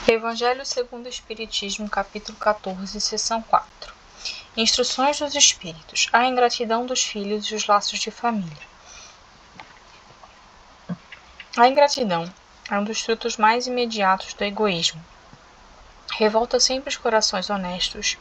Evangelho segundo o Espiritismo, capítulo 14, seção 4. Instruções dos Espíritos. A ingratidão dos filhos e os laços de família. A ingratidão é um dos frutos mais imediatos do egoísmo. Revolta sempre os corações honestos,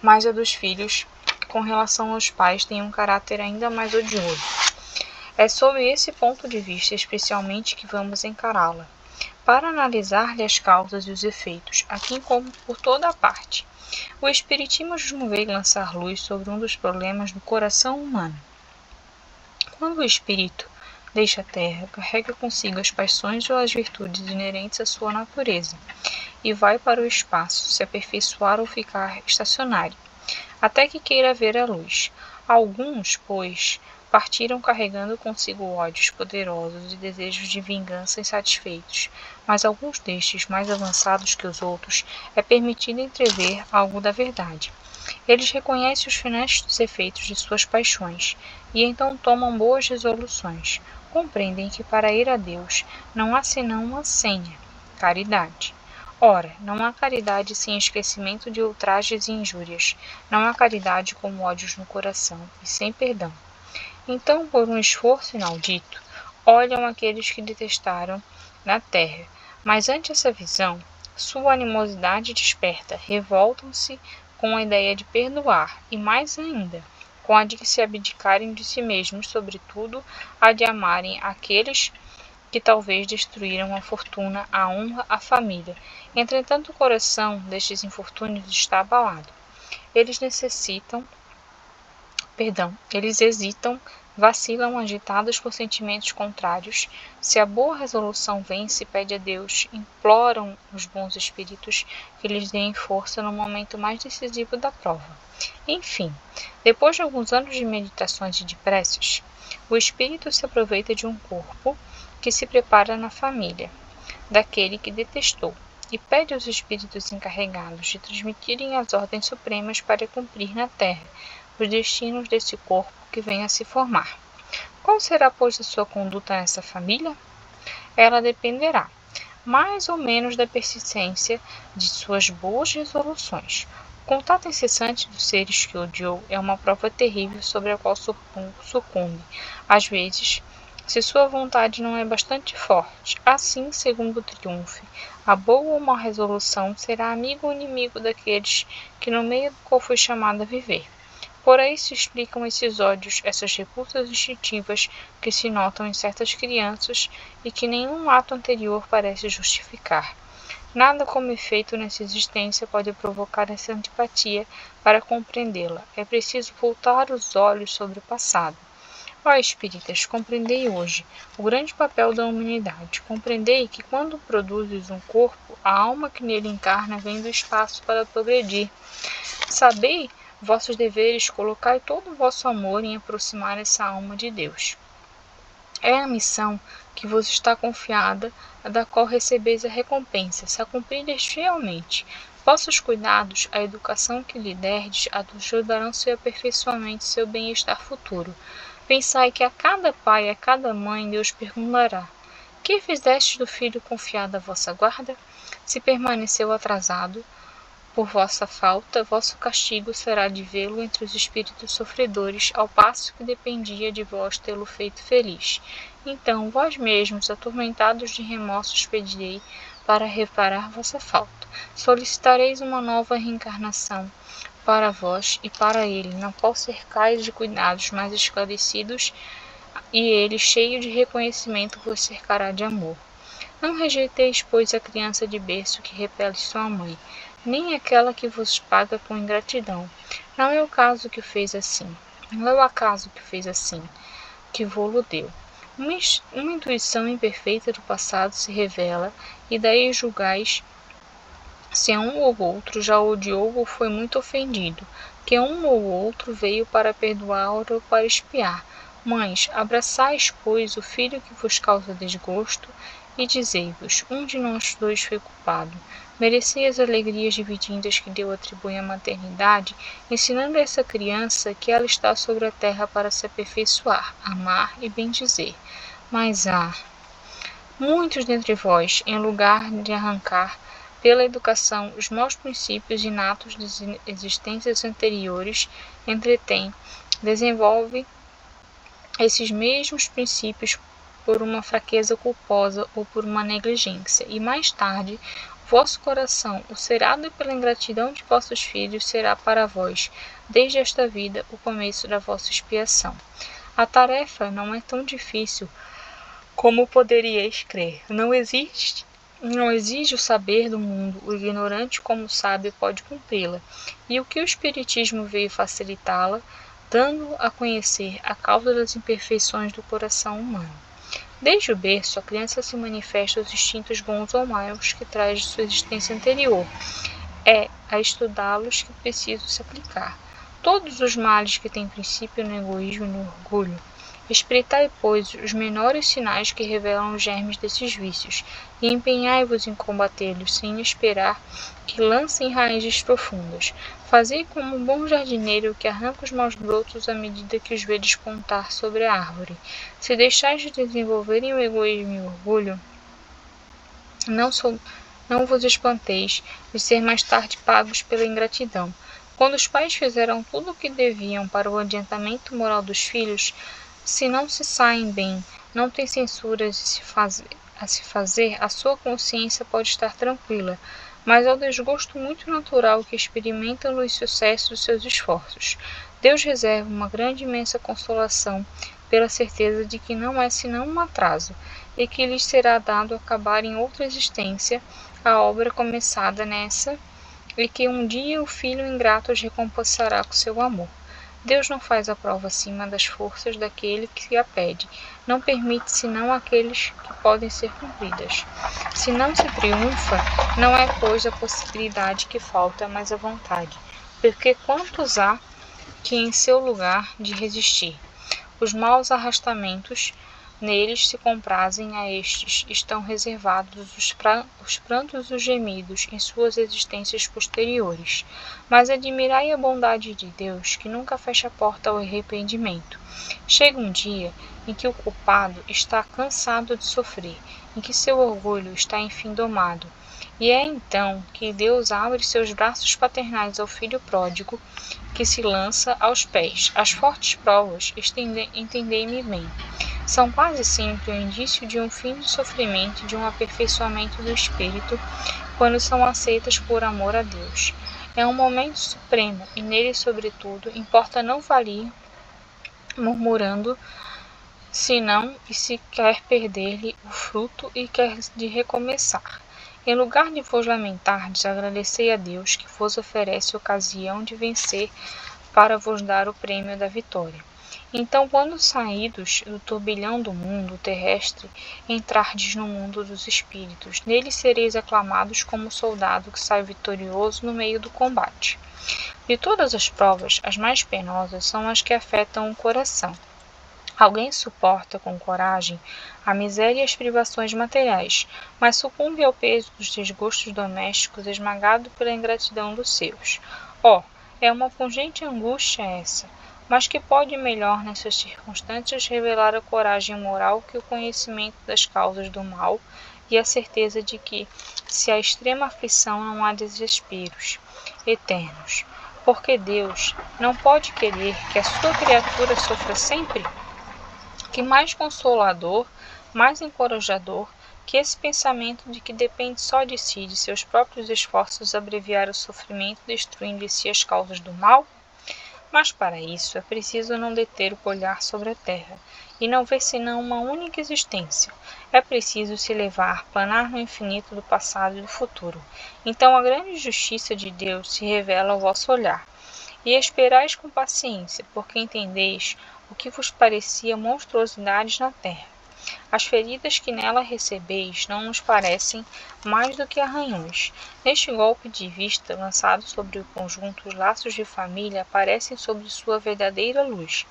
mas a dos filhos, com relação aos pais, tem um caráter ainda mais odioso. É sob esse ponto de vista, especialmente, que vamos encará-la, para analisar-lhe as causas e os efeitos, aqui como por toda a parte. O Espiritismo veio lançar luz sobre um dos problemas do coração humano. Quando o espírito deixa a terra, carrega consigo as paixões ou as virtudes inerentes à sua natureza, e vai para o espaço, se aperfeiçoar ou ficar estacionário, até que queira ver a luz. Alguns, pois, partiram carregando consigo ódios poderosos e desejos de vingança insatisfeitos, mas alguns destes, mais avançados que os outros, é permitido entrever algo da verdade. Eles reconhecem os funestos efeitos de suas paixões, e então tomam boas resoluções. Compreendem que para ir a Deus não há senão uma senha: caridade. Ora, não há caridade sem esquecimento de ultrajes e injúrias, não há caridade com ódios no coração e sem perdão. Então, por um esforço inaudito, olham aqueles que detestaram na terra, mas ante essa visão, sua animosidade desperta, revoltam-se com a ideia de perdoar, e mais ainda, com a de que se abdicarem de si mesmos, sobretudo, a de amarem aqueles que talvez destruíram a fortuna, a honra, a família. Entretanto, o coração destes infortúnios está abalado. Eles hesitam, vacilam, agitados por sentimentos contrários. Se a boa resolução vence, pede a Deus, imploram os bons espíritos que lhes deem força no momento mais decisivo da prova. Enfim, depois de alguns anos de meditações e de preces, o espírito se aproveita de um corpo que se prepara na família daquele que detestou, e pede aos espíritos encarregados de transmitirem as ordens supremas para cumprir na terra os destinos desse corpo que vem a se formar. Qual será, pois, a sua conduta nessa família? Ela dependerá, mais ou menos, da persistência de suas boas resoluções. O contato incessante dos seres que odiou é uma prova terrível sobre a qual sucumbe, às vezes, se sua vontade não é bastante forte. Assim, segundo o triunfo, a boa ou má resolução será amigo ou inimigo daqueles que no meio do qual foi chamado a viver. Por aí se explicam esses ódios, essas repulsas instintivas que se notam em certas crianças e que nenhum ato anterior parece justificar. Nada como efeito nessa existência pode provocar essa antipatia. Para compreendê-la, é preciso voltar os olhos sobre o passado. Ó espíritas, compreendei hoje o grande papel da humanidade. Compreendei que quando produzes um corpo, a alma que nele encarna vem do espaço para progredir. Sabei vossos deveres, colocai todo o vosso amor em aproximar essa alma de Deus. É a missão que vos está confiada, a da qual recebeis a recompensa, se a cumprirdes fielmente. Vossos cuidados, a educação que lhe derdes, ajudarão seu aperfeiçoamento e seu bem-estar futuro. Pensai que a cada pai, a cada mãe, Deus perguntará: que fizestes do filho confiado à vossa guarda? Se permaneceu atrasado por vossa falta, vosso castigo será de vê-lo entre os espíritos sofredores, ao passo que dependia de vós tê-lo feito feliz. Então, vós mesmos, atormentados de remorsos, pedirei para reparar vossa falta. Solicitareis uma nova reencarnação para vós e para ele, na qual cercais de cuidados mais esclarecidos, e ele, cheio de reconhecimento, vos cercará de amor. Não rejeiteis, pois, a criança de berço que repele sua mãe, nem aquela que vos paga com ingratidão. Não é o acaso que fez assim, que vô-lo deu. Uma intuição imperfeita do passado se revela, e daí julgais se a um ou outro já odiou ou foi muito ofendido, que um ou outro veio para perdoar ou para expiar. Mães, abraçais, pois, o filho que vos causa desgosto, e dizei-vos: um de nós dois foi culpado. Merecei as alegrias divididas que Deus atribui à maternidade, ensinando a essa criança que ela está sobre a terra para se aperfeiçoar, amar e bendizer. Mas muitos dentre vós, em lugar de arrancar pela educação, os maus princípios inatos das existências anteriores, entretém, desenvolve esses mesmos princípios por uma fraqueza culposa ou por uma negligência, e mais tarde, vosso coração, ulcerado pela ingratidão de vossos filhos, será para vós, desde esta vida, o começo da vossa expiação. A tarefa não é tão difícil como poderíeis crer. Não exige o saber do mundo, o ignorante como o sábio pode cumpri-la, e o que o Espiritismo veio facilitá-la, dando a conhecer a causa das imperfeições do coração humano. Desde o berço, a criança se manifesta os instintos bons ou maus que traz de sua existência anterior. É a estudá-los que preciso se aplicar. Todos os males que têm princípio no egoísmo e no orgulho. Espreitai, pois, os menores sinais que revelam os germes desses vícios, e empenhai-vos em combatê-los, sem esperar que lancem raízes profundas. Fazei como um bom jardineiro que arranca os maus brotos à medida que os vê despontar sobre a árvore. Se deixais de desenvolverem o egoísmo e o orgulho, não vos espanteis de ser mais tarde pagos pela ingratidão. Quando os pais fizeram tudo o que deviam para o adiantamento moral dos filhos, se não se saem bem, não tem censuras a se fazer, a sua consciência pode estar tranquila, mas é o desgosto muito natural que experimentam no sucesso dos seus esforços. Deus reserva uma grande e imensa consolação pela certeza de que não é senão um atraso, e que lhes será dado acabar em outra existência a obra começada nessa, e que um dia o filho ingrato os recompensará com seu amor. Deus não faz a prova acima das forças daquele que a pede, não permite senão aqueles que podem ser cumpridas. Se não se triunfa, não é pois a possibilidade que falta, mas a vontade, porque quantos há que em seu lugar de resistir? Os maus arrastamentos neles se comprazem, a estes estão reservados os prantos e os gemidos em suas existências posteriores. Mas admirai a bondade de Deus, que nunca fecha a porta ao arrependimento. Chega um dia em que o culpado está cansado de sofrer, em que seu orgulho está enfim domado, e é então que Deus abre seus braços paternais ao filho pródigo, que se lança aos pés. As fortes provas, entendei-me bem, são quase sempre o indício de um fim do sofrimento e de um aperfeiçoamento do espírito, quando são aceitas por amor a Deus. É um momento supremo, e nele, sobretudo, importa não valir murmurando, senão e se quer perder-lhe o fruto e quer de recomeçar. Em lugar de vos lamentardes, agradecei a Deus que vos oferece ocasião de vencer para vos dar o prêmio da vitória. Então, quando saídos do turbilhão do mundo terrestre, entrardes no mundo dos espíritos, nele sereis aclamados como soldado que sai vitorioso no meio do combate. De todas as provas, as mais penosas são as que afetam o coração. Alguém suporta com coragem a miséria e as privações materiais, mas sucumbe ao peso dos desgostos domésticos, esmagado pela ingratidão dos seus. É uma pungente angústia essa, mas que pode melhor nessas circunstâncias revelar a coragem moral que o conhecimento das causas do mal e a certeza de que, se há extrema aflição, não há desesperos eternos, porque Deus não pode querer que a sua criatura sofra sempre? Que mais consolador, mais encorajador, que esse pensamento de que depende só de si, de seus próprios esforços, abreviar o sofrimento, destruindo de si as causas do mal? Mas para isso é preciso não deter o olhar sobre a terra, e não ver senão uma única existência. É preciso se elevar, planar no infinito do passado e do futuro. Então a grande justiça de Deus se revela ao vosso olhar. E esperais com paciência, porque entendeis o que vos parecia monstruosidades na terra. As feridas que nela recebeis não nos parecem mais do que arranhões. Neste golpe de vista lançado sobre o conjunto, os laços de família aparecem sob sua verdadeira luz.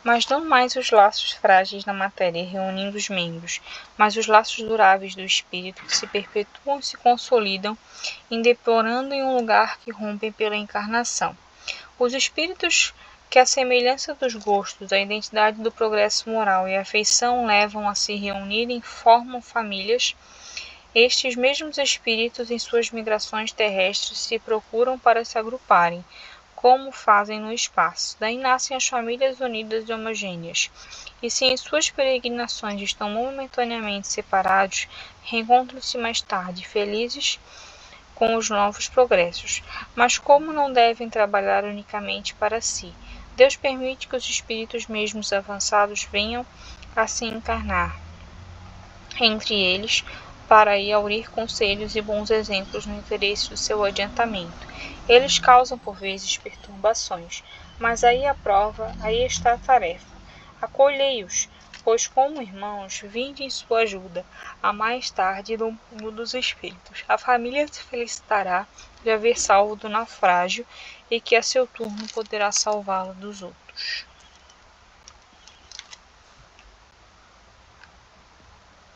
Mas não mais os laços frágeis da matéria reunindo os membros, mas os laços duráveis do espírito que se perpetuam e se consolidam, indeporando em um lugar que rompem pela encarnação. Os espíritos que a semelhança dos gostos, a identidade do progresso moral e a afeição levam a se reunirem formam famílias Estes mesmos espíritos, em suas migrações terrestres, se procuram para se agruparem, como fazem no espaço. Daí nascem as famílias unidas e homogêneas. E se em suas peregrinações estão momentaneamente separados, reencontram-se mais tarde, felizes com os novos progressos. Mas como não devem trabalhar unicamente para si, Deus permite que os espíritos mesmos avançados venham a se encarnar entre eles, para aí aurir conselhos e bons exemplos no interesse do seu adiantamento. Eles causam por vezes perturbações, mas aí a prova, aí está a tarefa. Acolhei-os, pois como irmãos, vinde em sua ajuda, a mais tarde no mundo dos espíritos. A família se felicitará de haver salvo do naufrágio e que a seu turno poderá salvá-la dos outros.